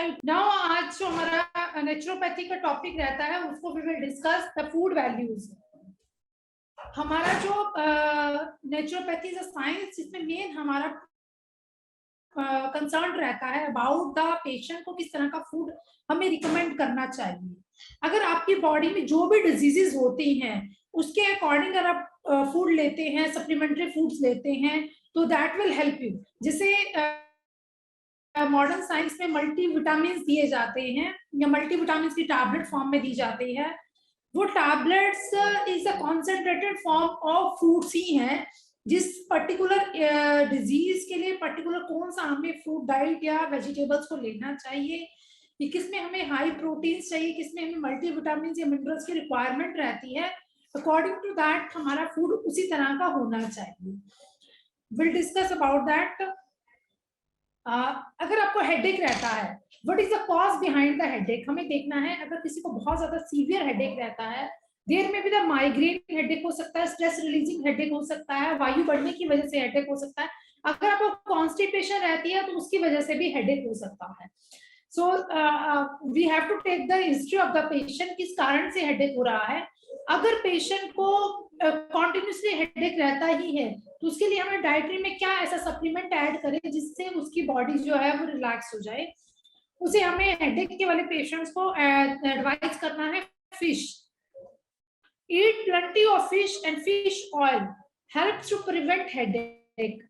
Side now आज जो हमारा नेचुरोपैथी का टॉपिक रहता है उसको we will discuss the food values. हमारा जो नेचुरोपैथी इज अ साइंस जिसमें मेन हमारा कंसर्न रहता है अबाउट द पेशेंट को किस तरह का फूड हमें रिकमेंड करना चाहिए। अगर आपकी बॉडी में जो भी डिजीजेस होती हैं उसके अकॉर्डिंग अगर आप फूड लेते हैं, सप्लीमेंट्री फूड्स लेते हैं तो दैट विल हेल्प यू। जैसे मॉडर्न साइंस में मल्टी विटामिन दिए जाते हैं या मल्टी विटामिन की टैबलेट फॉर्म में दी जाती है। वो tablets is a concentrated form of fruits ही हैं जिस पर्टिकुलर डिजीज के लिए पर्टिकुलर कौन सा हमें फ्रूट डाइट या वेजिटेबल्स को लेना चाहिए, कि किसमें हमें हाई प्रोटीन चाहिए, किसमें हमें मल्टी विटामिन या मिनरल्स की रिक्वायरमेंट रहती है। अकॉर्डिंग टू दैट हमारा फूड उसी तरह का होना चाहिए। Will discuss about that. अगर आपको हेडेक रहता है, what is the cause behind the headache, हमें देखना है। अगर किसी को बहुत ज्यादा सीवियर हेडेक रहता है, देयर में भी द माइग्रेन हेडेक हो सकता है, स्ट्रेस रिलीजिंग हेडेक हो सकता है, वायु बढ़ने की वजह से हेडेक हो सकता है। अगर आपको कॉन्स्टिपेशन रहती है तो उसकी वजह से भी हेडेक हो सकता है। So we have to take the history of the patient, किस कारण से हेडेक हो रहा है। अगर पेशेंट को कॉन्टिन्यूसली हेडेक रहता ही है तो उसके लिए हमें डाइटरी में क्या ऐसा सप्लीमेंट ऐड करें जिससे उसकी बॉडी जो है वो रिलैक्स हो जाए। उसे हमें हेडेक के वाले पेशेंट्स को एडवाइस करना है fish. Eat plenty of fish and fish oil helps to prevent headache.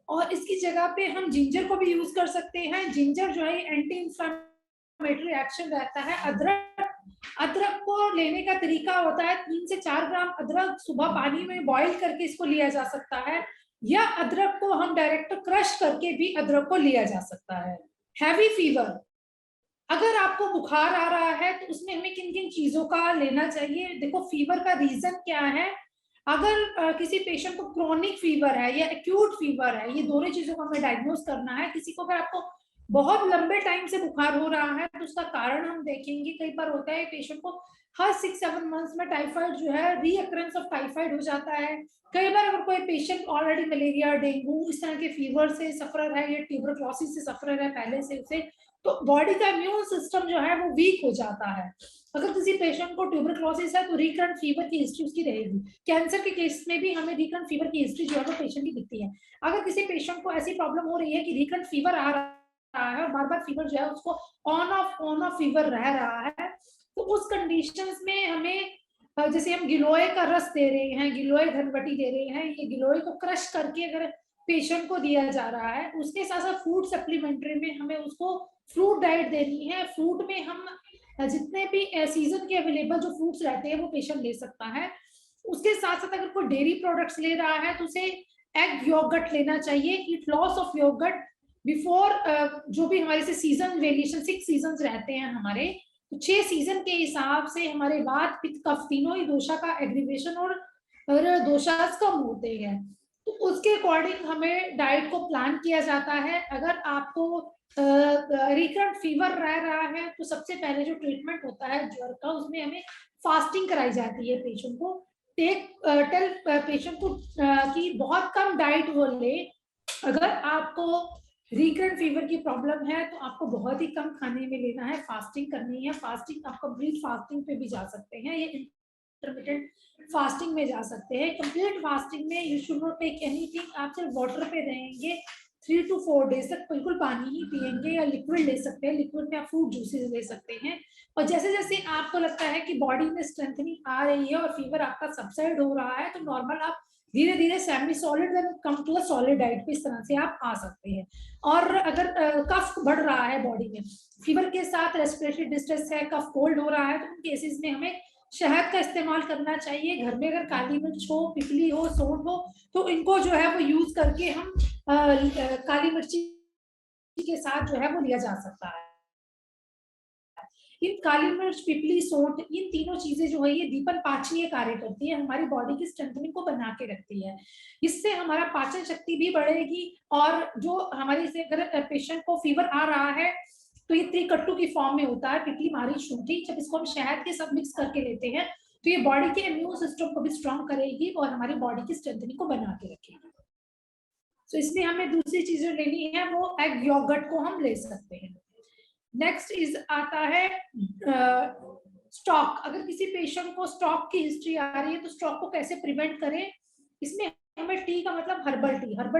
और इसकी जगह पे हम जिंजर को भी यूज कर सकते हैं। जिंजर जो है एंटी इंफ्लेमेटरी एक्शन रहता है। अदरक को लेने का तरीका होता है 3 से 4 ग्राम अदरक सुबह पानी में बॉईल करके इसको लिया जा सकता है, या अदरक को हम डायरेक्ट क्रश करके भी अदरक को लिया जा सकता है। हैवी फीवर, अगर आपको बुखार आ रहा है तो उसमें हमें किन किन चीजों का लेना चाहिए। देखो फीवर का रीजन क्या है। अगर किसी पेशेंट को क्रोनिक फीवर है या एक्यूट फीवर है, ये दोनों चीजों को हमें डायग्नोज करना है। किसी को अगर आपको बहुत लंबे टाइम से बुखार हो रहा है तो उसका कारण हम देखेंगे। कई बार होता है पेशेंट को हर 6-7 मंथ्स में टाइफाइड जो है रीअकरेंस ऑफ टाइफाइड हो जाता है। कई बार अगर कोई पेशेंट ऑलरेडी मलेरिया, डेंगू इस तरह के फीवर से सफर है या ट्यूबरक्लोसिस से सफर है पहले से उसे, तो बॉडी का इम्यून सिस्टम जो है वो वीक हो जाता है। अगर किसी पेशेंट को ट्यूबरक्लोसिस है तो रिकरेंट फीवर की हिस्ट्री उसकी रहेगी। कैंसर के केस में भी हमें रिकरेंट फीवर की हिस्ट्री जो है वो पेशेंट की दिखती है। अगर किसी पेशेंट को ऐसी प्रॉब्लम हो रही है कि रिकरेंट फीवर आ रहा है और बार बार फीवर जो है उसको ऑन ऑफ फीवर रह रहा है, तो उस कंडीशंस में हमें जैसे हम गिलोय का रस दे रहे हैं, गिलोय धनवटी दे रहे हैं, ये गिलोय को क्रश करके अगर पेशेंट को दिया जा रहा है, उसके साथ साथ फूड सप्लीमेंट्री में हमें उसको फ्रूट डाइट देनी है। फ्रूट में हम जितने भी सीजन के अवेलेबल जो फ्रूट्स रहते हैं वो पेशेंट ले सकता है। उसके साथ साथ अगर कोई डेयरी प्रोडक्ट्स ले रहा है तो उसे एग योगर्ट लेना चाहिए। Eat lots of yogurt before जो भी हमारे से सीजन वेरिएशन 6 सीजन रहते हैं हमारे, तो 6 सीजन के हिसाब से हमारे वात पित्त कफ तीनों ही दोषा का एग्रीवेशन और दोषास कम होते हैं। तो उसके अकॉर्डिंग हमें डाइट को प्लान किया जाता है। अगर आपको रिकरेंट फीवर रह रहा है तो सबसे पहले जो ट्रीटमेंट होता है ज्वर का, उसमें हमें फास्टिंग कराई जाती है। पेशेंट को टेल पेशेंट को कि बहुत कम डाइट वो ले। अगर आपको रिकरेंट फीवर की प्रॉब्लम है तो आपको बहुत ही कम खाने में लेना है, फास्टिंग करनी है। फास्टिंग आप कंप्लीट फास्टिंग पे भी जा सकते हैं, ये इंटरमिटेंट फास्टिंग में जा सकते हैं। कंप्लीट फास्टिंग में you should not take anything. आप सिर्फ वाटर पे रहेंगे 3 to 4 डेज तक, बिल्कुल पानी ही पिएंगे या लिक्विड ले सकते हैं। लिक्विड में आप फ्रूट जूसेस ले सकते हैं। और जैसे जैसे आपको लगता है कि बॉडी में स्ट्रेंथनिंग आ रही है और फीवर आपका सबसाइड हो रहा है तो नॉर्मल आप धीरे धीरे semi solid then come to a solid diet पे इस तरह से आप आ सकते हैं। और अगर कफ बढ़ रहा है बॉडी में, फीवर के साथ रेस्पिरेटरी डिस्ट्रेस है, कफ कोल्ड हो रहा है, तो उन केसेस में हमें शहद का इस्तेमाल करना चाहिए। घर में अगर काली मिर्च हो, पिपली हो, सौंठ हो तो इनको जो है वो यूज करके हम काली मिर्ची के साथ जो है वो लिया जा सकता है। इन काली मिर्च, पिपली, सौंठ, इन तीनों चीजें जो है ये दीपन पाचनीय कार्य करती है, हमारी बॉडी की स्ट्रेंथनिंग को बना के रखती है। इससे हमारा पाचन शक्ति भी बढ़ेगी। और जो हमारी से अगर पेशेंट को फीवर आ रहा है तो ये त्रिकट्टु की फॉर्म में होता है, पिपली, मारी, शूंठी। जब इसको हम शहद के साथ मिक्स करके लेते हैं तो ये बॉडी के इम्यून सिस्टम को भी स्ट्रॉन्ग करेगी और हमारी बॉडी की स्ट्रेंथनिंग को बना के रखेगी। तो इसलिए हमें दूसरी चीजें लेनी है, वो एग योगर्ट को हम ले सकते हैं। नेक्स्ट इज आता है स्ट्रोक। अगर किसी पेशेंट को स्ट्रोक की हिस्ट्री आ रही है तो स्ट्रोक को कैसे प्रिवेंट करें। इसमें हमें टी का मतलब हर्बल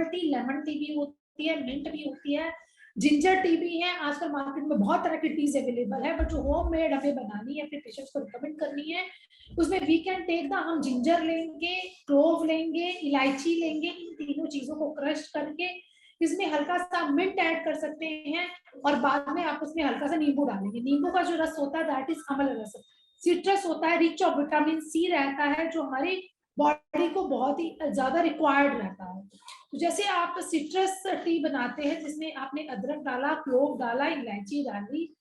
टी, लेमन टी भी होती है, मिंट भी होती है, जिंजर टी भी है। आजकल मार्केट में बहुत तरह की टीज अवेलेबल है, बट जो होम मेड हमें बनानी है, फिर पेशेंट्स को रिकमेंड करनी है, उसमें वी कैन टेक द, हम जिंजर लेंगे, क्लोव लेंगे, इलायची लेंगे, इन तीनों चीजों को क्रश करके इसमें हल्का सा मिंट ऐड कर सकते हैं, और बाद में आप उसमें हल्का सा नींबू डालेंगे। नींबू का जो रस होता है दैट इज अमल रस। सिट्रस होता है, रिच ऑफ विटामिन सी रहता है, जो हमारी बॉडी को बहुत ही ज्यादा रिक्वायर्ड रहता है। तो जैसे आप सिट्रस टी बनाते हैं जिसमें आपने अदरक डाला, क्लोव डाला, इलायची डाली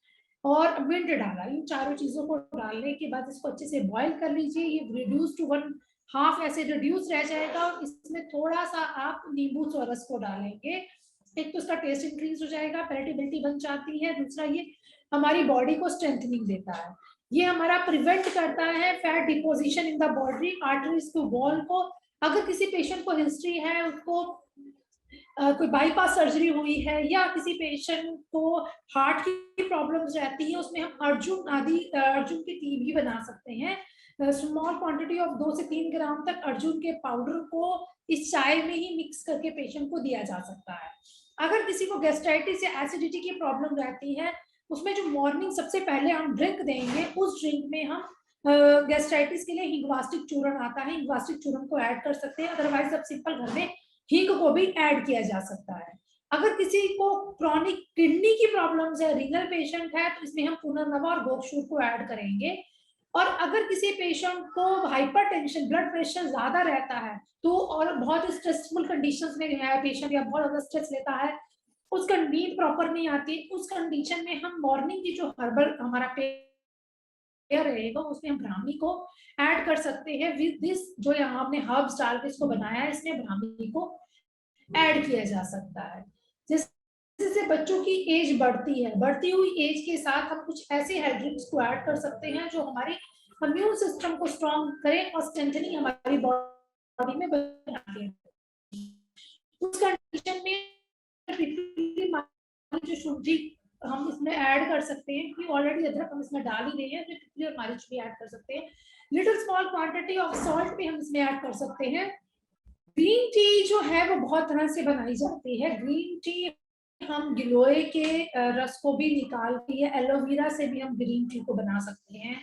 और मिंट डाला, इन चारों चीजों को डालने के बाद इसको अच्छे से बॉईल कर लीजिए। ये रिड्यूस टू 1/2 ऐसे रिड्यूस रह जाएगा, और इसमें थोड़ा सा आप नींबू रस को डालेंगे। एक तो इसका टेस्ट इंक्रीज हो जाएगा, पैलेटेबिलिटी बन जाती है, दूसरा ये हमारी बॉडी को स्ट्रेंथनिंग देता है। ये हमारा प्रिवेंट करता है fat deposition in the body, arteries to wall को। अगर किसी पेशेंट को हिस्ट्री है, उसको कोई बाईपास सर्जरी हुई है, या किसी पेशेंट को हार्ट की प्रॉब्लम्स रहती है, उसमें हम अर्जुन की टी भी बना सकते हैं। स्मॉल क्वांटिटी ऑफ 2 से 3 ग्राम तक अर्जुन के पाउडर को इस चाय में ही मिक्स करके पेशेंट को दिया जा सकता है। अगर किसी को गैस्ट्राइटिस या एसिडिटी की प्रॉब्लम रहती है, उसमें जो मॉर्निंग सबसे पहले हम ड्रिंक देंगे, उस ड्रिंक में हम गैस्ट्राइटिस के लिए हिंगवास्टिक चूर्ण आता है, हिंगवास्टिक चूर्ण को ऐड कर सकते हैं। अदरवाइज अब सिंपल घर में हींग को भी ऐड किया जा सकता है। अगर किसी को क्रॉनिक किडनी की प्रॉब्लम्स है, रीनल पेशेंट है, तो इसमें हम पुनर्नवा और गोक्षूर को ऐड करेंगे। और अगर किसी पेशेंट को हाइपरटेंशन, ब्लड प्रेशर ज्यादा रहता है, तो और बहुत स्ट्रेसफुल कंडीशंस में है पेशेंट, या बहुत ज्यादा स्ट्रेस लेता है, उसका नींद प्रॉपर नहीं आती, उस कंडीशन में हम मॉर्निंग की जो हर्बल हमारा पेयर रहेगा, उसमें हम ब्राह्मी को ऐड कर सकते हैं विद दिस, जो यहाँ हमने हर्ब्स डाल के इसको बनाया है, इसमें ब्राह्मी को ऐड किया जा सकता है। जैसे बच्चों की एज बढ़ती है, बढ़ती हुई एज के साथ हम कुछ ऐसे हेल्थ ड्रिंक्स को ऐड कर सकते हैं जो हमारे इम्यून सिस्टम को स्ट्रॉन्ग करें और स्ट्रेंथनिंग हमारी बॉडी में बनाते हैं। उस कंडीशन में जो शुद्धि हम इसमें ऐड कर सकते हैं, कि ऑलरेडी अदरक हम इसमें डाल ही रहे हैं, तो तितली और मरीच भी ऐड कर सकते हैं। Little small quantity of salt भी हम इसमें ऐड कर सकते हैं। ग्रीन टी जो है वो बहुत तरह से बनाई जाती है। ग्रीन टी हम गिलोय के रस को भी निकाल के, एलोवेरा से भी हम ग्रीन टी को बना सकते हैं।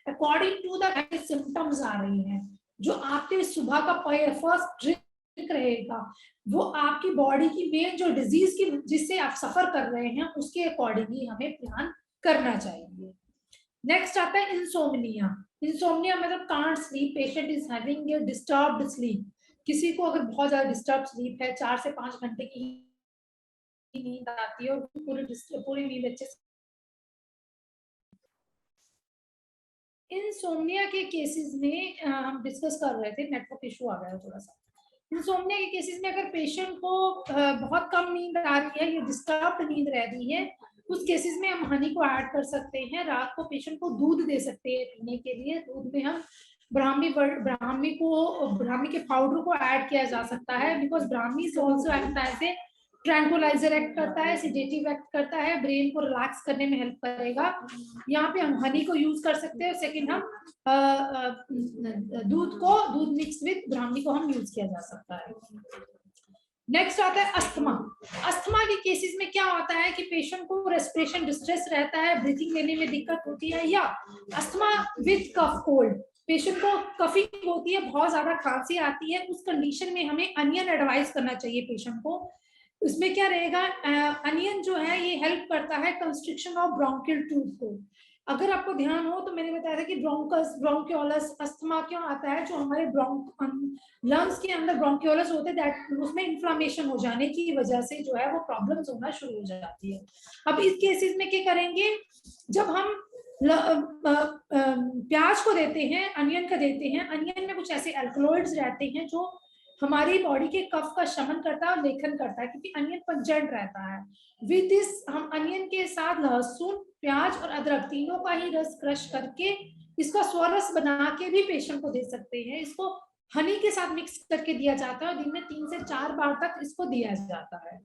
अकॉर्डिंग टू द सिम्टम्स आ रही हैं, जो आपके सुबह का फर्स्ट ड्रिंक रहेगा, वो आपकी बॉडी की मेन जो डिजीज की जिससे आप सफर कर रहे हैं, उसके अकॉर्डिंग ही हमें प्लान करना चाहिए। नेक्स्ट आता है इंसोम्निया। इंसोम्निया मतलब can't sleep, patient is having a disturbed sleep. किसी को अगर बहुत ज्यादा डिस्टर्ब स्लीप है, 4 से 5 घंटे की नींद आती है, और पूरी नींद अच्छे से, इंसोम्निया के केसेस में हम डिस्कस कर रहे थे, नेटवर्क इशू आ गया थोड़ा सा। इंसोम्निया के केसेस में अगर पेशेंट को बहुत कम नींद आ रही है, या डिस्टर्ब नींद रह रही है, उस केसेस में हम हनी को ऐड कर सकते हैं। रात को पेशेंट को दूध दे सकते हैं पीने के लिए। दूध में हम ब्राह्मी के पाउडर को ऐड किया जा सकता है, बिकॉज ब्राह्मी से also act as a tranquilliser act करता है, सिडेटिव एक्ट करता है, ब्रेन को रिलैक्स करने में हेल्प करेगा। यहाँ पे हम हनी को यूज कर सकते हैं। सेकंड हम दूध मिक्स विद ब्राह्मी को हम यूज किया जा सकता है। नेक्स्ट आता है अस्थमा। अस्थमा के केसेस में क्या होता है कि पेशेंट को रेस्पिरेशन डिस्ट्रेस रहता है, ब्रीथिंग लेने में दिक्कत होती है, या asthma with cough cold, patient को कफिंग होती है, बहुत ज्यादा खांसी आती है। उस कंडीशन में हमें अनियन एडवाइस करना चाहिए पेशेंट को। उसमें क्या रहेगा, अनियन जो है ये हेल्प करता है कंस्ट्रिक्शन ऑफ ब्रोंकियल ट्यूब को। अगर आपको ध्यान हो तो मैंने बताया था कि ब्रोंकियोलस अस्थमा क्यों आता है, जो हमारे लंग्स के अंदर ब्रोंकियोलस होते हैं, उसमें इन्फ्लामेशन हो जाने की वजह से जो है वो प्रॉब्लम्स होना शुरू हो जाती है। अब इस केसेस में क्या करेंगे, जब हम प्याज को देते हैं, अनियन का देते हैं, अनियन में कुछ ऐसे अल्कलॉइड्स रहते हैं जो हमारी बॉडी के कफ का शमन करता है और लेखन करता है, क्योंकि अनियन पंजेंट रहता है। विद दिस हम अनियन के साथ लहसुन, प्याज और अदरक तीनों का ही रस क्रश करके इसका स्वरस बना के भी पेशेंट को दे सकते हैं। इसको हनी के साथ मिक्स करके दिया जाता है और दिन में 3 से 4 बार तक इसको दिया जाता है।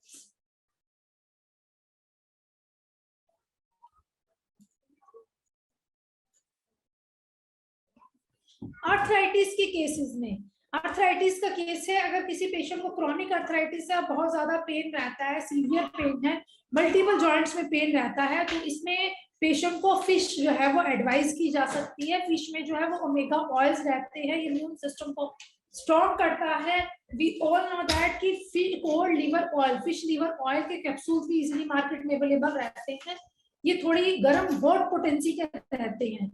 आर्थराइटिस के केसेस में, आर्थराइटिस का केस है, अगर किसी पेशेंट को क्रॉनिक आर्थराइटिस है, बहुत ज्यादा पेन रहता है, सीवियर पेन है, मल्टीपल जॉइंट्स में पेन रहता है, तो इसमें पेशेंट को फिश जो है वो एडवाइस की जा सकती है। फिश में जो है वो ओमेगा ऑयल्स रहते हैं, इम्यून सिस्टम को स्ट्रॉन्ग करता है। वी ऑल नो दैट कि cold liver oil, fish liver oil के कैप्सूल्स भी इजीली मार्केट में अवेलेबल रहते हैं। ये थोड़ी गर्म हॉट पोटेंसी के रहते हैं,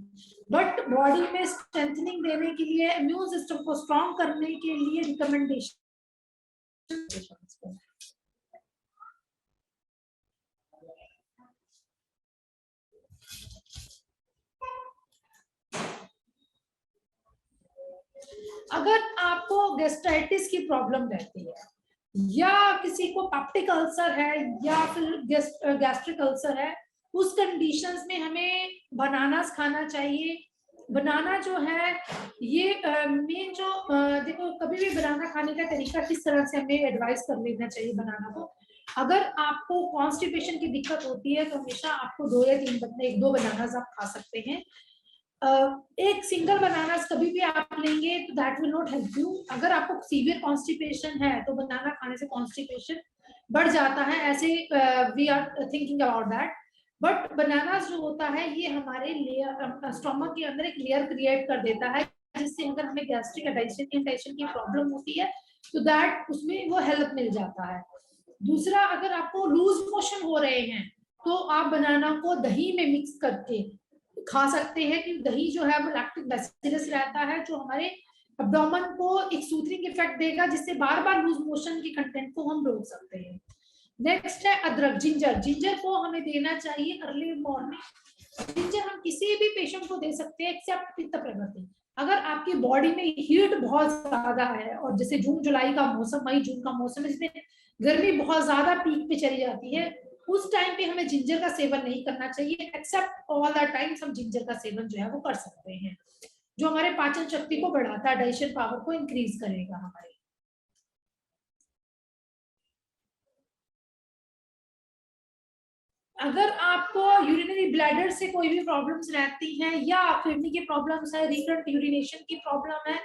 बट बॉडी में स्ट्रेंथनिंग देने के लिए, इम्यून सिस्टम को स्ट्रॉन्ग करने के लिए रिकमेंडेशन। अगर आपको गैस्ट्राइटिस की प्रॉब्लम रहती है, या किसी को पेप्टिक अल्सर है, या फिर गैस्ट्रिक अल्सर है, उस कंडीशंस में हमें बनानास खाना चाहिए। बनाना जो है ये मेन जो देखो, कभी भी बनाना खाने का तरीका किस तरह से हमें एडवाइस कर लेना चाहिए बनाना को। अगर आपको कॉन्स्टिपेशन की दिक्कत होती है तो हमेशा आपको 2 या 3 1-2 बनानास आप खा सकते हैं। एक सिंगल बनानास कभी भी आप लेंगे तो that will not help you. अगर आपको सीवियर कॉन्स्टिपेशन है तो बनाना खाने से कॉन्स्टिपेशन बढ़ जाता है, ऐसे we are thinking about that. But bananas जो होता है ये हमारे लेयर, स्टोमक के अंदर एक लेयर क्रिएट कर देता है, जिससे अगर हमें गैस्ट्रिक डाइजेशन की प्रॉब्लम होती है तो दैट उसमें वो हेल्प मिल जाता है। दूसरा, अगर आपको लूज मोशन हो रहे हैं तो आप बनाना को दही में मिक्स करके खा सकते हैं, कि दही जो है वो लैक्टिक बैसिलस रहता है, जो हमारे एब्डोमेन को एक सूथरिंग इफेक्ट देगा, जिससे बार बार लूज मोशन के कंटेंट को हम रोक सकते हैं। नेक्स्ट है अदरक, जिंजर। जिंजर को हमें देना चाहिए अर्ली मॉर्निंग। जिंजर हम किसी भी पेशेंट को दे सकते हैं एक्सेप्ट पित्त प्रकृति। अगर आपकी बॉडी में हीट बहुत ज्यादा है, और जैसे जून जुलाई का मौसम, मई जून का मौसम है, जिसमें गर्मी बहुत ज्यादा पीक पे चली जाती है, उस टाइम पे हमें जिंजर का सेवन नहीं करना चाहिए। एक्सेप्ट ऑल द टाइम्स हम जिंजर का सेवन जो है वो कर सकते हैं, जो हमारे पाचन शक्ति को बढ़ाता है, डाइजेशन पावर को इंक्रीज करेगा हमारे। अगर आपको यूरिनरी ब्लैडर से कोई भी प्रॉब्लम्स रहती हैं, या किडनी की प्रॉब्लम्स है, रिकरेंट यूरिनेशन की प्रॉब्लम है,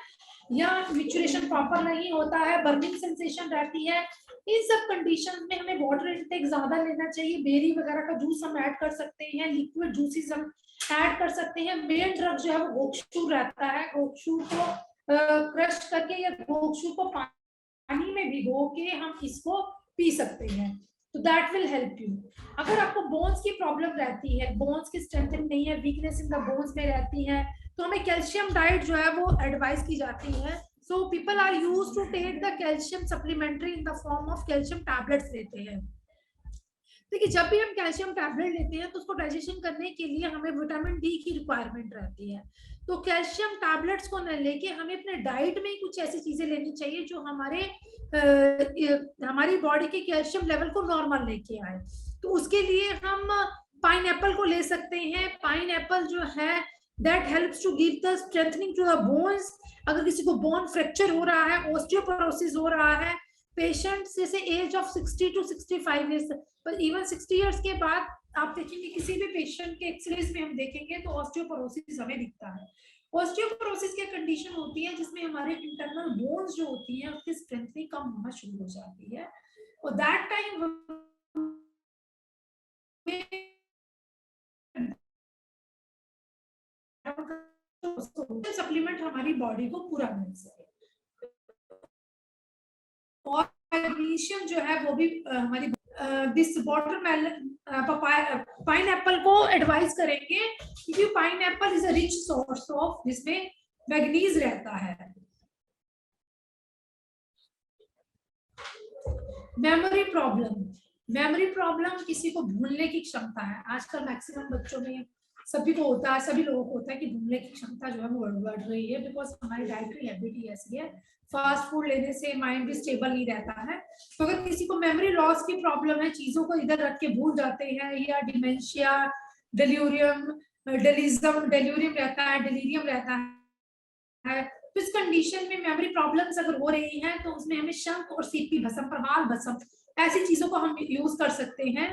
या मिचुरेशन प्रॉपर नहीं होता है, बर्निंग सेंसेशन रहती है, इन सब कंडीशन में हमें वाटर इंटेक ज्यादा लेना चाहिए। बेरी वगैरह का जूस हम ऐड कर सकते हैं, लिक्विड जूसेस हम ऐड कर सकते हैं। मेन ड्रग जो है वो गोक्षूर रहता है, गोक्षूर को क्रश करके या गोक्षूर को पानी में भिगो के हम इसको पी सकते हैं, तो दैट विल हेल्प यू। अगर आपको बोन्स की प्रॉब्लम रहती है, बोन्स की स्ट्रेंथनिंग नहीं है, वीकनेस इन द बोन्स में रहती है, तो हमें कैल्शियम डाइट जो है वो एडवाइस की जाती है। So people are used to take the calcium supplementary in the form of calcium tablets लेते हैं। देखिए, जब भी हम कैल्शियम टैबलेट लेते हैं तो उसको डाइजेशन करने के लिए हमें विटामिन डी की रिक्वायरमेंट रहती है। तो कैल्शियम टैबलेट्स को न लेके हमें अपने डाइट में कुछ ऐसी चीजें लेनी चाहिए जो हमारी बॉडी के कैल्शियम लेवल को नॉर्मल लेके आए। तो उसके लिए हम पाइनएप्पल को ले सकते हैं। पाइनएप्पल जो है that helps to give the strengthening to the bones. अगर किसी को बोन फ्रैक्चर हो रहा है, ऑस्टियोपोरोसिस हो रहा है, पेशेंट्स जैसे एज ऑफ 60 to 65 इयर्स, पर इवन 60 इयर्स के बाद आप देखेंगे किसी भी पेशेंट के एक्सरेज में हम देखेंगे तो ऑस्टियोपोरोसिस हमें दिखता है। ऑस्टियोपोरोसिस की कंडीशन होती है जिसमें हमारे इंटरनल बोन्स जो होती हैं उसकी स्ट्रेंथनिंग कम होना शुरू हो जाती है, और दैट टाइम सप्लीमेंट हमारी बॉडी को पूरा मिल सके। और मैग्नीशियम जो है वो भी हमारी दिस वाटरमेलन, पाइनएप्पल को एडवाइस करेंगे, क्योंकि pineapple is a rich source of, जिसमें मैग्नीज रहता है। मेमोरी प्रॉब्लम, मेमोरी प्रॉब्लम किसी को भूलने की क्षमता है, आजकल मैक्सिमम बच्चों में सभी को होता है, सभी लोगों को होता है कि भूलने की क्षमता जो है वो बढ़ रही है, बिकॉज हमारी डाइटरी हैबिट ही ऐसी है। फास्ट फूड लेने से माइंड भी स्टेबल नहीं रहता है। तो अगर किसी को मेमोरी लॉस की प्रॉब्लम है, चीजों को इधर रख के भूल जाते हैं, या डिमेंशिया, डेल्यूरियम, डेल्यूरियम रहता है, डेलीरियम रहता है, तो इस कंडीशन में मेमोरी प्रॉब्लम्स अगर हो रही हैं तो उसमें हमें शंख और सीपी भस्म, प्रवाल भस्म, ऐसी चीजों को हम यूज कर सकते हैं।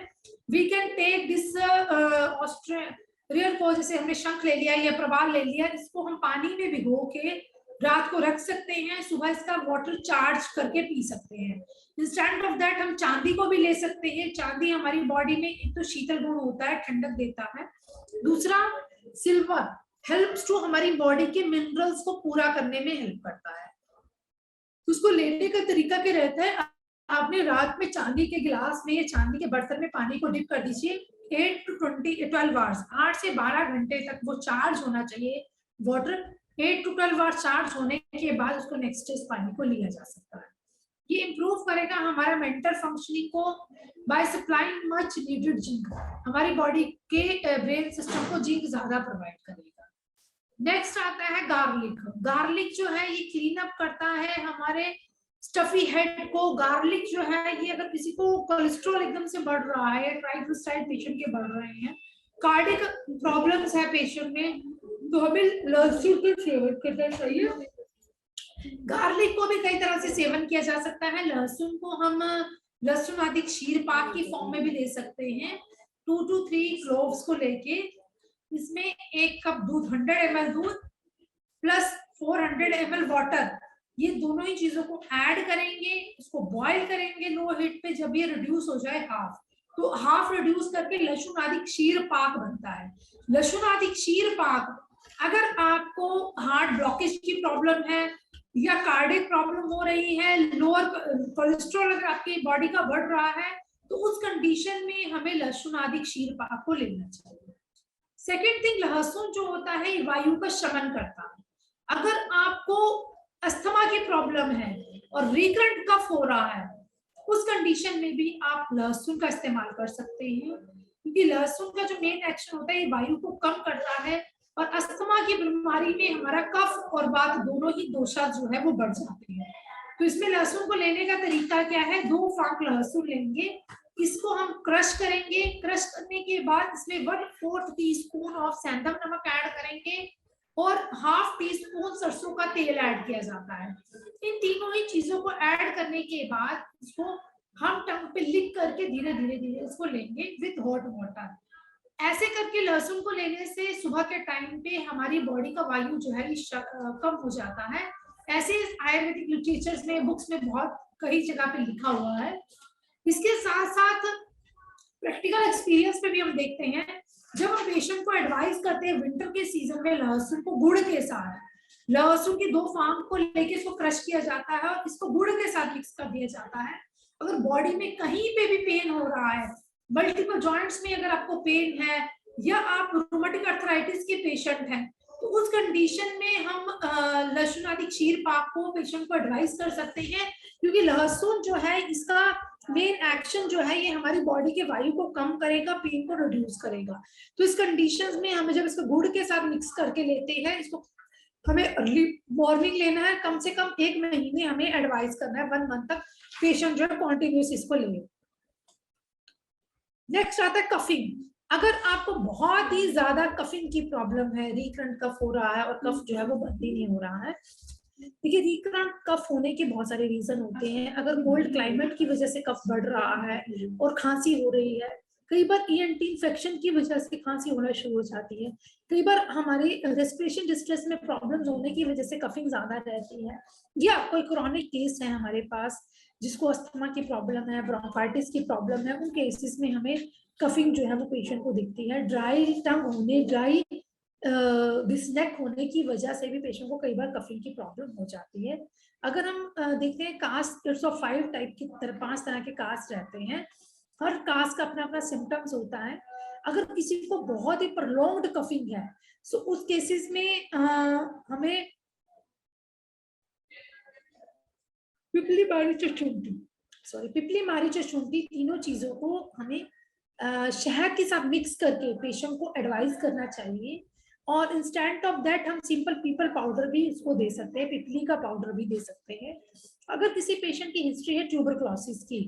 We can take this real cause जैसे हमने शंख ले लिया या प्रवाल ले लिया, इसको हम पानी में भिगो के रात को रख सकते हैं, सुबह इसका वाटर चार्ज करके पी सकते हैं। इंस्टेंट ऑफ दैट हम चांदी को भी ले सकते हैं। चांदी हमारी बॉडी में एक तो शीतल गुण होता है, ठंडक देता है। दूसरा सिल्वर हेल्प्स टू हमारी बॉडी के मिनरल्स को पूरा करने में हेल्प करता है। उसको लेने का तरीका क्या रहता है, आपने रात में चांदी के गिलास में या चांदी के बर्तन में पानी को डिप कर दीजिए, 8 to 12 आवर्स, 8 से 12 घंटे तक वो चार्ज होना चाहिए वाटर। 8 to 12 आवर्स चार्ज होने के बाद उसको नेक्स्ट डे पानी को लिया जा सकता है। ये इंप्रूव करेगा हमारा मेंटल फंक्शनिंग को by supplying much needed zinc. हमारी बॉडी के ब्रेन सिस्टम को जिंक ज्यादा प्रोवाइड करेगा। नेक्स्ट आता है गार्लिक। गार्लिक जो है ये क्लीन अप करता है हमारे स्टफी हेड को। गार्लिक जो है ये अगर किसी को कोलेस्ट्रॉल एकदम से बढ़ रहा है, ट्राइग्लिसराइड पेशेंट के बढ़ रहे हैं, कार्डियक प्रॉब्लम्स है पेशेंट में, तो हमें लहसुन का सेवन करना चाहिए। गार्लिक को भी कई तरह से सेवन किया जा सकता है। लहसुन को हम लहसुन आदि क्षीर पाक की फॉर्म में भी ले सकते हैं। 2 to 3 क्लोव्स को लेके इसमें 1 कप दूध, 100 ml दूध प्लस 400 ml वाटर, ये दोनों ही चीजों को ऐड करेंगे, इसको बॉईल करेंगे लो हीट पे। जब ये रिड्यूस हो जाए हाफ, तो हाफ रिड्यूस करके लहसुन आदि क्षीर पाक बनता है। लहसुन आदि क्षीर पाक, अगर आपको हार्ट ब्लॉकेज की प्रॉब्लम है या कार्डियक प्रॉब्लम हो रही है, लोअर कोलेस्ट्रॉल अगर आपकी बॉडी का बढ़ रहा है, तो उस कंडीशन में हमें लहसुन आदि क्षीर पाक को लेना चाहिए। सेकेंड थिंग, लहसुन जो होता है वायु का शमन करता है। अगर आपको अस्थमा की प्रॉब्लम है और रिकरेंट कफ हो रहा है, उस कंडीशन में भी आप लहसुन का इस्तेमाल कर सकते हैं, क्योंकि लहसुन का जो मेन एक्शन होता है ये वायु को कम करता है, और अस्थमा की बीमारी में हमारा कफ और वात दोनों ही दोषा जो है वो बढ़ जाते हैं। तो इसमें लहसुन को लेने का तरीका क्या है, 2 फाक लहसुन लेंगे, इसको हम क्रश करेंगे। क्रश करने के बाद इसमें 1/4 टीस्पून ऑफ सेंधव नमक ऐड करेंगे और ½ टीस्पून सरसों का तेल ऐड किया जाता है। इन तीनों ही चीजों को ऐड करने के बाद इसको हम टंग पे लिक करके धीरे धीरे धीरे इसको लेंगे विद हॉट वाटर। ऐसे करके लहसुन को लेने से सुबह के टाइम पे हमारी बॉडी का वायु जो है कम हो जाता है। ऐसे आयुर्वेदिक लिटरेचर्स में, बुक्स में बहुत कई जगह पे लिखा हुआ है। इसके साथ साथ प्रैक्टिकल एक्सपीरियंस में भी हम देखते हैं, जब हम पेशेंट को एडवाइस करते हैं विंटर के सीजन में लहसुन को गुड़ के साथ, लहसुन की 2 फांग को लेके इसको क्रश किया जाता है और इसको गुड़ के साथ मिक्स कर दिया जाता है। अगर बॉडी में कहीं पे भी पेन हो रहा है, मल्टीपल जॉइंट्स में अगर आपको पेन है, या आप रूमेटिक अर्थराइटिस के पेशेंट हैं, तो उस कंडीशन में हम लहसुन आदि क्षीर पाक को पेशेंट को एडवाइस कर सकते हैं, क्योंकि लहसुन जो है इसका मेन एक्शन जो है ये हमारी बॉडी के वायु को कम करेगा, पेन को रिड्यूस करेगा। तो इस कंडीशंस में हमें जब इसको गुड़ के साथ मिक्स करके लेते हैं, इसको हमें अर्ली मॉर्निंग लेना है, कम से कम 1 महीने हमें एडवाइस करना है, 1 मंथ तक पेशेंट जो है कॉन्टिन्यूस इसको ले। नेक्स्ट आता है कफिंग। अगर आपको बहुत ही ज्यादा कफिंग की प्रॉब्लम है, रिकरेंट कफ हो रहा है और कफ जो है वो बंद ही नहीं हो रहा है, देखिए रिकरेंट कफ होने के बहुत सारे रीजन होते हैं। अगर कोल्ड क्लाइमेट की वजह से कफ बढ़ रहा है और खांसी हो रही है, कई बार ENT इन्फेक्शन की वजह से खांसी होना शुरू हो जाती है, कई बार हमारी रेस्पिरेशन डिस्ट्रेस में प्रॉब्लम्स होने की वजह से कफिंग ज्यादा रहती है, या कोई क्रॉनिक केस है हमारे पास जिसको अस्थमा की प्रॉब्लम है, ब्रोंकाइटिस की प्रॉब्लम है, उन केसेस में हमें कफिंग जो है वो पेशेंट को दिखती है। ड्राई टंग होने, ड्राई डिसनेक होने की वजह से भी पेशेंट को कई बार कफिंग की प्रॉब्लम हो जाती है। अगर हम देखते हैं कास्ट 5 टाइप की 5 तरह के कास्ट रहते हैं, हर कास्ट का अपना अपना सिम्टम्स होता है। अगर किसी को बहुत ही प्रोलॉन्ग्ड कफिंग है, सो उस केसेस में हमें पिपली मारी चुंटी तीनों चीजों को हमें शहद के साथ मिक्स करके पेशेंट को एडवाइस करना चाहिए। और इंस्टेंट ऑफ दैट हम सिंपल पीपल पाउडर भी इसको दे सकते हैं, पिपली का पाउडर भी दे सकते हैं। अगर किसी पेशेंट की हिस्ट्री है ट्यूबरक्लोसिस की,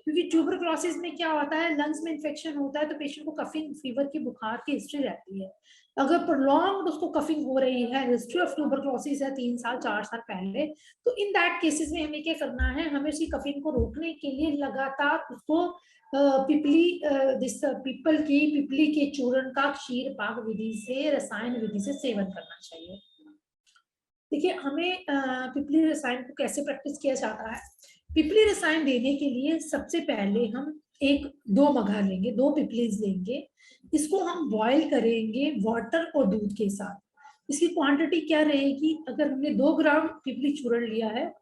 क्योंकि ट्यूबरक्लोसिस में क्या होता है, लंग्स में इन्फेक्शन होता है तो पेशेंट को कफिंग, फीवर की, बुखार की हिस्ट्री रहती है। अगर प्रोलॉन्ग्ड उसको कफिंग हो रही है, हिस्ट्री ऑफ ट्यूबरक्लोसिस है 3 साल 4 साल पहले, तो इन दैट केसेस में हमें क्या करना है, हमें उसकी कफिंग को रोकने के लिए लगातार उसको पिपली के चूर्ण का क्षीर पाक विधि से, रसायन विधि से सेवन करना चाहिए। देखिए हमें पिपली रसायन को कैसे प्रैक्टिस किया जाता है। पिपली रसायन देने के लिए सबसे पहले हम 1-2 मगा लेंगे, 2 पिपलीज लेंगे, इसको हम बॉईल करेंगे वाटर और दूध के साथ। इसकी क्वांटिटी क्या रहेगी, अगर हमने 2 ग्राम पिपली चूर्ण लिया है,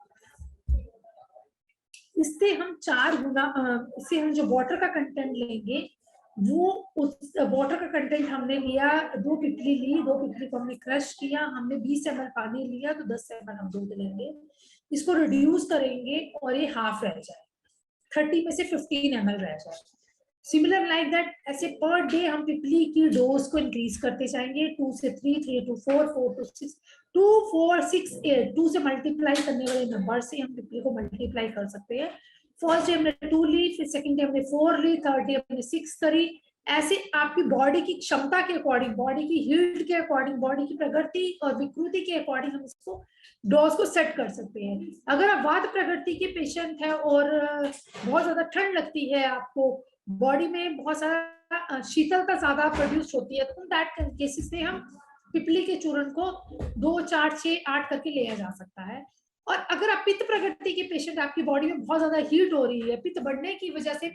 इससे हम 4 गुना, इससे हम जो वाटर का कंटेंट लेंगे वो, उस वाटर का कंटेंट हमने लिया, 2 पिपली ली, 2 पिपली को हमने क्रश किया, हमने 20 ml पानी लिया तो 10 ml हम दूध लेंगे, इसको रिड्यूस करेंगे और ये हाफ रह जाए, 30 में से 15 ml रह जाए। सिमिलर लाइक दैट, ऐसे पर डे हम पिपली की डोज को इंक्रीज करते जाएंगे, 2 से 3, 3 to 4, 4 to 6, 2, 4, 6, 8, 2 से मल्टीप्लाई करने वाले नंबर से हम पिपली को मल्टीप्लाई कर सकते हैं। फर्स्ट डे हमने 2 ली, फिर सेकंड डे हमने 4 ली, थर्ड डे हमने 6 करी। ऐसे आपकी बॉडी की क्षमता के अकॉर्डिंग, बॉडी की हीट के अकॉर्डिंग, बॉडी की प्रकृति और विकृति के अकॉर्डिंग हम इसको डोज को सेट कर सकते हैं। अगर आप वात प्रकृति के पेशेंट है और बहुत ज्यादा ठंड लगती है, आपको बॉडी में बहुत सारा शीतलता ज्यादा प्रोड्यूस होती है, तो दैट केसेस में हम पिपली के चूर्ण को 2, 4, 6, 8 करके लिया जा सकता है। और अगर आप पित्त प्रकृति के पेशेंट, आपकी बॉडी में बहुत ज्यादा हीट हो रही है, पित्त बढ़ने की वजह से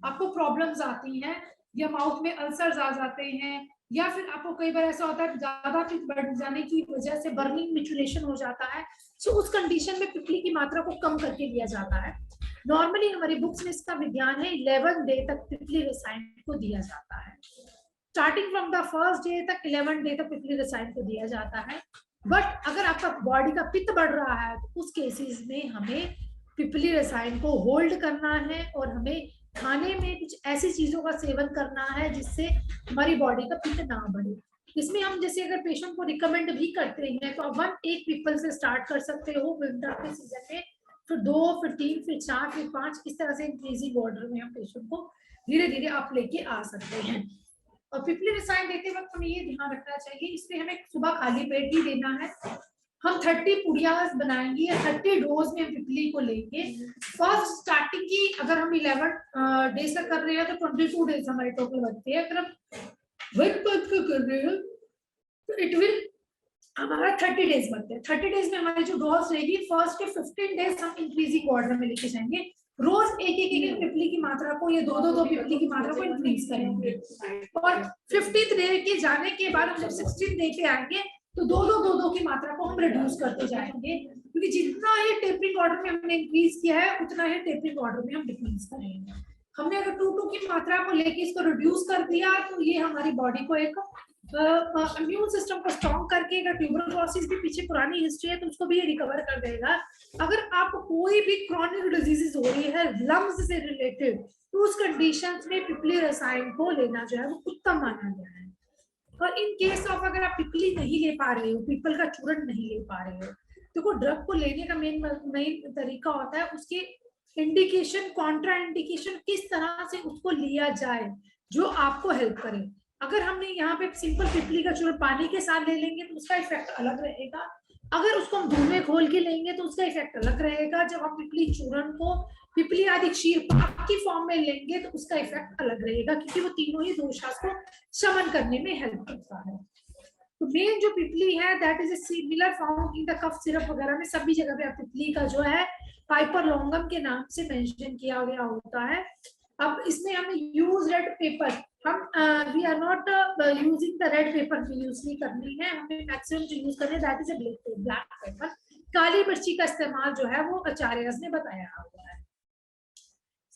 आपको प्रॉब्लम्स आती हैं, या माउथ में अल्सर्स आ जाते हैं, या फिर आपको कई बार ऐसा होता है ज्यादा पित्त बढ़ जाने की वजह से बर्निंग मिचुलेशन हो जाता है, सो उस कंडीशन में पिपली की मात्रा को कम करके लिया जाता है। नॉर्मली हमारी बुक्स में इसका विज्ञान है 11 डे तक पिपली रसायन को दिया जाता है, starting from the first day तक 11 डे तक पिपली रसायन को दिया जाता है। बट अगर आपका बॉडी का पित्त बढ़ रहा है तो उस केसेस में हमें पिपली रसायन को होल्ड करना है और हमें खाने में कुछ ऐसी चीजों का सेवन करना है जिससे हमारी बॉडी का पित्त ना बढ़े। इसमें हम जैसे अगर पेशेंट को रिकमेंड भी करते हैं तो आप 1 पीपल से स्टार्ट कर सकते हो विंटर के सीजन में, फिर 2, फिर 3, फिर 4, फिर 5, इस तरह से इंक्रीजिंग ऑर्डर में हम पेशेंट को धीरे धीरे आप लेके आ सकते हैं। और पिपली रसायन देते वक्त हमें ये ध्यान रखना चाहिए, इसमें हमें सुबह खाली पेट ही देना है। हम 30 पुड़ियास बनाएंगे, 30 डोज में हम पिपली को लेंगे। फर्स्ट स्टार्टिंग की अगर हम 11 डेज तक कर रहे हैं तो 22 डेज हमारे टोटल बनते हैं। अगर हम 1 मंथ का कर रहे हैं तो इट विल हमारा 30 डेज बनते हैं। 30 डेज में हमारी जो डोज रहेगी, फर्स्ट के 15 डेज हम इंक्रीजिंग ऑर्डर में लेके जाएंगे, रोज एक पिपली की मात्रा को, या 2 पिपली की मात्रा को इंक्रीज करेंगे। और 15th डे के जाने के बाद हम जब 16th डे पे आएंगे तो 2 की मात्रा को हम रिड्यूस करते जाएंगे, क्योंकि जितना ही टेपरिंग ऑर्डर में हमने इंक्रीज किया है उतना ही टेपरिंग ऑर्डर में हम डिक्रीज करेंगे। हमने अगर 2 की मात्रा को लेके इसको रिड्यूस कर दिया तो ये हमारी बॉडी को एक इम्यून सिस्टम को स्ट्रॉन्ग करके, अगर ट्यूबरक्लोसिस भी पीछे पुरानी हिस्ट्री है तो उसको भी रिकवर कर देगा। अगर आपको कोई भी क्रॉनिक डिजीजेस हो रही है लंग्स से रिलेटेड, तो उस कंडीशंस में पिपली रसायन को लेना जो है वो उत्तम माना गया है। और इन केस ऑफ अगर आप पिपली नहीं ले पा रहे हो, पीपल का चूर्ण नहीं ले पा रहे हो, तो ड्रग को लेने का मेन तरीका होता है उसके इंडिकेशन, कॉन्ट्रा इंडिकेशन, किस तरह से उसको लिया जाए जो आपको हेल्प करे। अगर हमने यहाँ पे सिंपल पिपली का चूर्ण पानी के साथ ले लेंगे तो उसका इफेक्ट अलग रहेगा, अगर उसको हम दूध में घोल के लेंगे तो उसका इफेक्ट अलग रहेगा, जब हम पिपली चूर्ण को पिपली आदि क्षीर पाक की फॉर्म में लेंगे तो उसका इफेक्ट अलग रहेगा, क्योंकि वो तीनों ही दोषास को शमन करने में हेल्प करता है। तो मेन जो पिपली है that is similar found in the cough syrup वगैरह में, सभी जगह पे पिपली का जो है पाइपर लॉन्गम के नाम से मेंशन किया गया होता है। अब इसमें हमें यूज रेड पेपर, हम we are not using the red pepper की यूज नहीं करनी है, हमें मैक्सिमम जो यूज करना है that is a black pepper. काली मिर्ची का इस्तेमाल जो है वो आचार्य ने बताया हुआ है।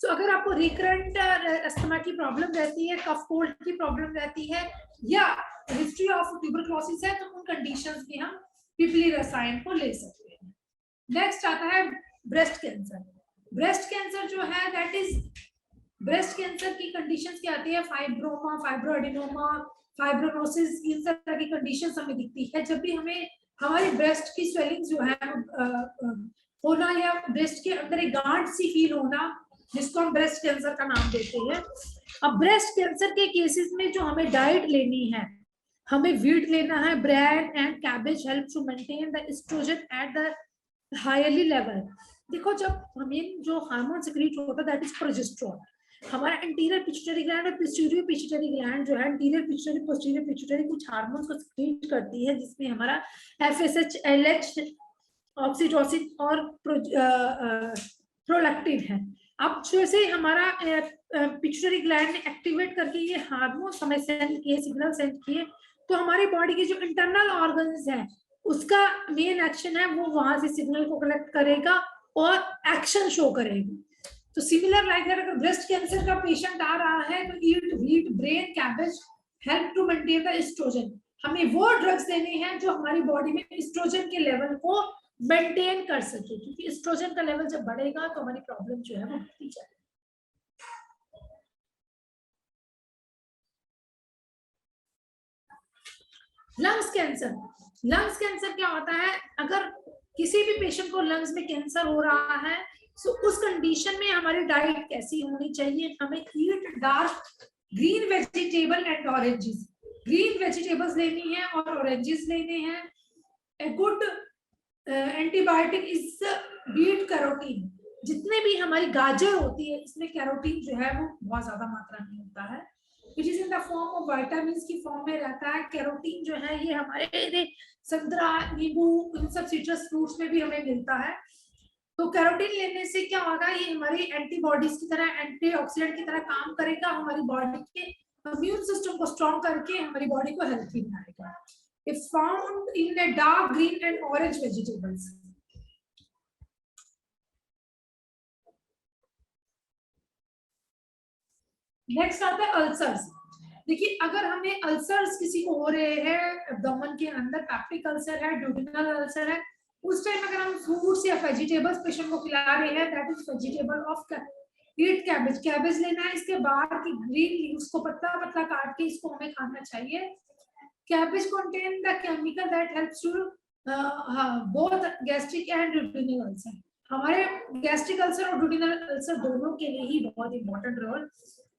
सो अगर आपको रिकरेंट अस्थमा की प्रॉब्लम रहती है, कफ कोल्ड की प्रॉब्लम रहती है, या हिस्ट्री ऑफ ट्यूबरक्लोसिस है, तो उन कंडीशंस में हम पिपली रसायन को ले सकते हैं। नेक्स्ट आता है ब्रेस्ट कैंसर। ब्रेस्ट कैंसर जो है दैट इज, ब्रेस्ट कैंसर की कंडीशंस क्या आती है, फाइब्रोमा, फाइब्रोएडिनोमा, फाइब्रोनोसिस, इन तरह की कंडीशंस हमें दिखती है जब भी हमें हमारी ब्रेस्ट की स्वेलिंग जो है होना, या ब्रेस्ट के अंदर एक गांठ सी फील होना, जिसको हम ब्रेस्ट कैंसर का नाम देते हैं। अब ब्रेस्ट कैंसर के केसेस में जो हमें डाइट लेनी है, हमें व्हीट लेना है, bread and cabbage help to maintain the oestrogen at the higherly level. देखो जब हमें जो हार्मोन सिक्रीट होता है दैट इज प्रोजेस्टेरोन, हमारा एंटीरियर पिट्यूटरी ग्लैंड और पोस्टीरियर पिट्यूटरी ग्लैंड जो है, एंटीरियर पिट्यूटरी पोस्टीरियर पिट्यूटरी कुछ हार्मोन्स को सिक्रीट करती है, जिसमें हमारा एफएसएच, एलएच, ऑक्सीटोसिन और प्रोलैक्टिन है। अब जैसे हमारा पिट्यूटरी ग्लैंड ने एक्टिवेट करके ये हार्मोन हमें सेंड किए, सिग्नल सेंड किए, तो हमारी बॉडी के जो इंटरनल ऑर्गन्स हैं उसका मेन एक्शन है वो वहां से सिग्नल को कलेक्ट करेगा और एक्शन शो करेगा। तो सिमिलर लाइक अगर ब्रेस्ट कैंसर का पेशेंट आ रहा है तो eat wheat, bran, cabbage help to maintain the oestrogen. हमें वो ड्रग्स देने हैं जो हमारी बॉडी में एस्ट्रोजन के लेवल को मेंटेन कर सके, क्योंकि एस्ट्रोजन का लेवल जब बढ़ेगा तो हमारी प्रॉब्लम जो है वो बढ़ती जाएगी। लंग्स कैंसर, लंग्स कैंसर क्या होता है, अगर किसी भी पेशेंट को लंग्स में कैंसर हो रहा है तो उस कंडीशन में हमारी डाइट कैसी होनी चाहिए, हमें eat dark green vegetable and oranges, green vegetables लेनी है और ऑरेंजेस लेने हैं। A good antibiotic is beta carotene, जितने भी हमारी गाजर होती है इसमें कैरोटीन जो है वो बहुत ज्यादा मात्रा में होता है। It is in the form of vitamins की फॉर्म में रहता है। कैरोटीन जो है ये हमारे संतरा, नींबू, इन सब सिट्रस फ्रूट्स में भी हमें मिलता है। तो कैरोटीन लेने से क्या होगा, ये हमारी एंटीबॉडीज की तरह, एंटीऑक्सीडेंट की तरह काम करेगा, हमारी बॉडी के इम्यून सिस्टम को स्ट्रॉन्ग करके हमारी बॉडी को हेल्थी बनाएगा। It's found in a dark green and orange vegetables. Next आता है अल्सर्स। देखिए अगर हमें अल्सर्स किसी को हो रहे हैं एब्डोमेन के अंदर, पैप्टिक अल्सर है, ड्यूडेनल अल्सर है, उस टाइम अगर हम फ्रूट्स या वेजिटेबल्स पेशेंट को खिला रहे हैं, that is vegetable of eat cabbage, cabbage लेना है, इसके बाहर की ग्रीन लीव्स को पतला पतला काट के इसको हमें खाना चाहिए। Cabbage contain the chemical that helps to both gastric and duodenal ulcer, हमारे गैस्ट्रिक अल्सर और ड्यूडेनल अल्सर दोनों के लिए ही बहुत इंपॉर्टेंट रोल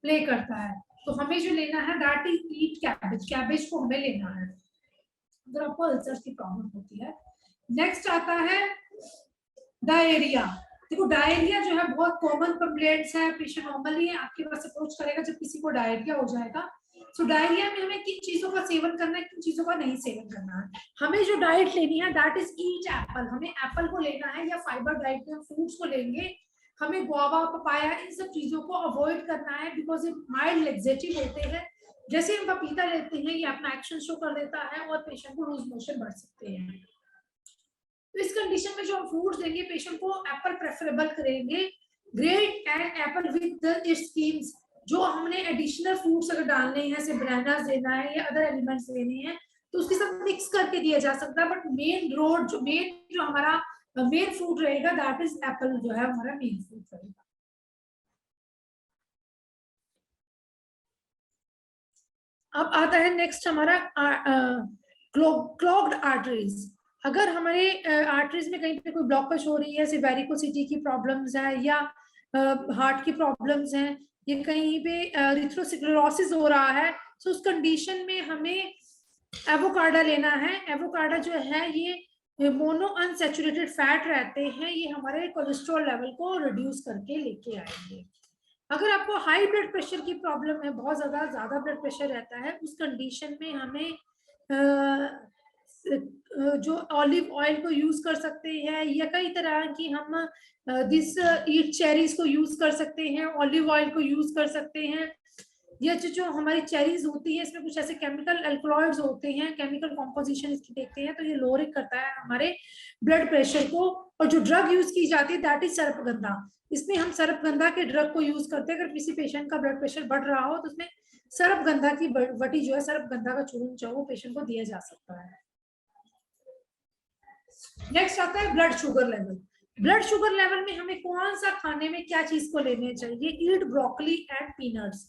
प्ले करता है। तो हमें जो लेना है that is eat cabbage, cabbage को हमें लेना है अगर आपको अल्सर्स की प्रॉब्लम होती है। नेक्स्ट आता है डायरिया। देखो डायरिया जो है बहुत कॉमन कंप्लेंट्स है, पेशेंट नॉर्मली आपके पास अप्रोच करेगा जब किसी को डायरिया हो जाएगा। तो डायरिया में हमें किन चीजों का सेवन करना है, किन चीजों का नहीं सेवन करना है। हमें जो डाइट लेनी है दैट इज ईट एप्पल, हमें एप्पल को लेना है, या फाइबर डाइट में फ्रूट्स को लेंगे, हमें गुआवा, पपाया, इन सब चीजों को अवॉइड करना है बिकॉज ये माइल्ड लेक्सेटिव होते हैं। जैसे हम पपीता लेते हैं ये अपना एक्शन शो कर देता है और पेशेंट को लूज मोशन बढ़ सकते हैं। तो इस कंडीशन में जो हम फ्रूट्स देंगे पेशेंट को एप्पल प्रेफरेबल करेंगे, great and Apple with its schemes. जो हमने एडिशनल फ्रूट्स अगर डालने हैं, जैसे बनाना देना है या अदर एलिमेंट्स लेने हैं, तो उसके साथ मिक्स करके दिया जा सकता है। बट मेन जो हमारा मेन फ्रूट रहेगा दैट इज एप्पल, जो है हमारा मेन फ्रूट रहेगा। अब आता है नेक्स्ट हमारा क्लॉग्ड आर्टरीज। अगर हमारे आर्टरीज में कहीं पे कोई ब्लॉकेज हो रही है, जैसे वेरिकोसिटी की प्रॉब्लम्स है या हार्ट की प्रॉब्लम्स हैं, या कहीं पे एरिथ्रोस्क्लेरोसिस हो रहा है, तो उस कंडीशन में हमें एवोकाडो लेना है। एवोकाडो जो है ये मोनो अनसैचुरेटेड फैट रहते हैं, ये हमारे कोलेस्ट्रॉल लेवल को रिड्यूस करके लेके आएंगे। अगर आपको हाई ब्लड प्रेशर की प्रॉब्लम है, बहुत ज्यादा ब्लड प्रेशर रहता है, उस कंडीशन में हमें जो ऑलिव ऑयल को यूज कर सकते हैं, या कई तरह की हम दिस ईट चेरीज को यूज कर सकते हैं, ऑलिव ऑयल को यूज कर सकते हैं। या जो हमारी चेरीज होती है इसमें कुछ ऐसे केमिकल अल्कलॉइड्स होते हैं, केमिकल कॉम्पोजिशन इसकी देखते हैं, तो ये लोअर करता है हमारे ब्लड प्रेशर को। और जो ड्रग यूज की जाती है दैट इज सर्पगंधा, इसमें हम सर्पगंधा के ड्रग को यूज करते हैं। अगर किसी पेशेंट का ब्लड प्रेशर बढ़ रहा हो तो उसमें सर्पगंधा की वटी जो है, सर्पगंधा का चूर्ण जो वो पेशेंट को दिया जा सकता है। नेक्स्ट आता है blood sugar level. Blood sugar level में हमें कौन सा खाने में क्या चीज को लेने चाहिए, ईट ब्रोकली एंड पीनट्स।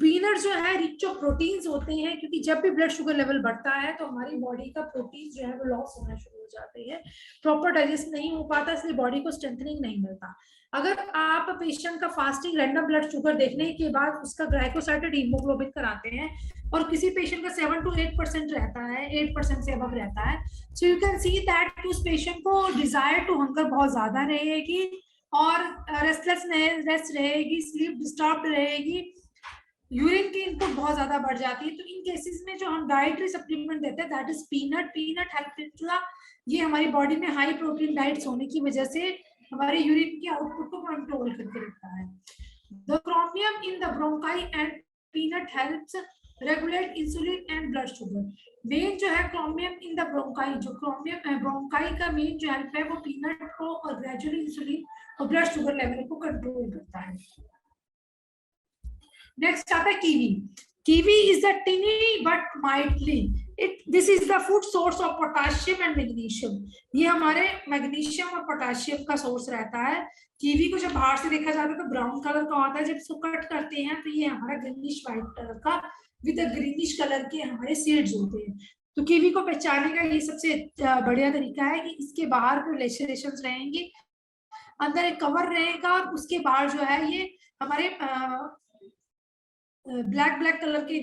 पीनट्स जो है रिच ऑफ प्रोटीन्स होते हैं, क्योंकि जब भी ब्लड शुगर लेवल बढ़ता है तो हमारी बॉडी का प्रोटीन जो है वो लॉस होना शुरू हो जाती है, प्रॉपर डाइजेस्ट नहीं हो पाता, इसलिए बॉडी को स्ट्रेंथनिंग नहीं मिलता। अगर आप पेशेंट का फास्टिंग रैंडम ब्लड शुगर देखने के बाद उसका ग्लाइकोसाइलेटेड हीमोग्लोबिन कराते हैं और किसी पेशेंट का 7 to 8% रहता है, 8% से अबव रहता है, so you can see that उस पेशेंट को डिजायर टू हंगर बहुत ज्यादा रहेगी और रेस्टलेसनेस रहेगी, स्लीप डिस्टर्ब रहेगी, यूरिन की इनपुट बहुत ज्यादा बढ़ जाती है। तो इन केसेस में जो हम डाइटरी सप्लीमेंट देते हैं that is peanut. Peanut help, ये हमारी बॉडी में हाई प्रोटीन डाइट्स होने की वजह से हमारे यूरिन की आउटपुट को कंट्रोल करके रखता है। The chromium in the bronchi and peanut helps regulate insulin and blood sugar. Main जो है क्रोमियम इन द ब्रोंकाई, जो क्रोमियम ब्रोंकाई का मेन जो हेल्प है वो पीनट को और ग्रेजुअली इंसुलिन और ब्लड शुगर लेवल को कंट्रोल करता है। नेक्स्ट आता है kiwi. Kiwi is a tiny but mildly. This is the food source of potassium and magnesium. ये हमारे मैग्नीशियम और पोटाशियम का सोर्स रहता है। कीवी को जब बाहर से देखा जाता है तो ब्राउन कलर का होता है, जब इसको कट करते हैं तो ये हमारा ग्रीनिश व्हाइट कलर का विद ग्रीनिश कलर के हमारे सीड्स होते हैं। तो कीवी को पहचानने का ये सबसे बढ़िया तरीका है कि इसके बाहर कोई लेशरेशंस रहेंगी, अंदर एक कवर रहेगा, उसके बाहर जो है ये हमारे ब्लैक कलर के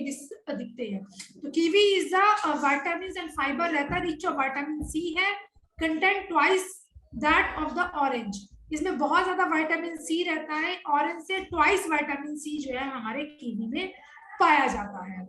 दिखते हैं। तो kiwi is the vitamin and fibre रहता है, रिच ऑफ विटामिन सी है, content twice that of the orange. इसमें बहुत ज्यादा विटामिन सी रहता है, ऑरेंज से ट्वाइस विटामिन सी जो है हमारे कीवी में पाया जाता है।